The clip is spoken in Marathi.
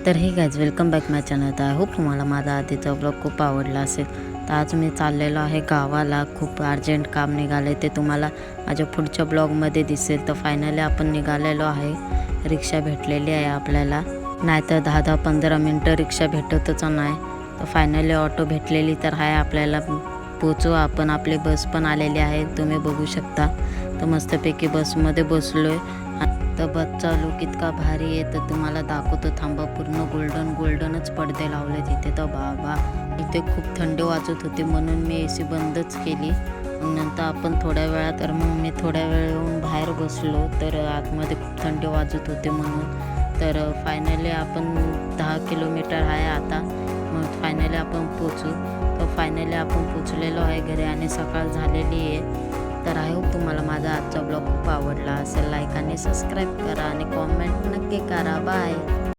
तर हे गाईज वेलकम बॅक माय चॅनल. तर आय होप तुम्हाला माझा आधीचा ब्लॉग खूप आवडला असेल. तर आज मी चाललेलो आहे गावाला. खूप अर्जंट काम निघाले, ते तुम्हाला माझ्या पुढच्या ब्लॉगमध्ये दिसेल. तर फायनली आपण निघालेलो आहे. रिक्षा भेटलेली आहे आपल्याला, नाही तर 10-15 मिनटं रिक्षा भेटतच नाही. तर फायनली ऑटो भेटलेली तर आहे आपल्याला. पोचू आपण. आपली बस पण आलेली आहे, तुम्ही बघू शकता. तर मस्तपैकी बसमध्ये बसलो आहे. तर बसचा लुक इतका भारी आहे, तर तुम्हाला दाखवतो थांबा. पूर्ण गोल्डनच पडदे लावले तिथे. तर बाबा इथे खूप थंडी वाजत होती, म्हणून मी AC बंदच केली. मग नंतर आपण थोड्या वेळात, तर मग मी थोड्या वेळ येऊन बाहेर बसलो. तर आतमध्ये खूप थंडी वाजत होते म्हणून. तर फायनली आपण 10 किलोमीटर आहे आता. मग फायनली आपण पोचू. तर फायनली आपण पोचलेलो आहे घरी आणि सकाळ झालेली आहे. तर आय होप तुम्हाला माझा आजचा ब्लॉग खूप आवडला असेल. लाईक आणि सबस्क्राईब करा आणि कॉमेंट नक्की करा. बाय.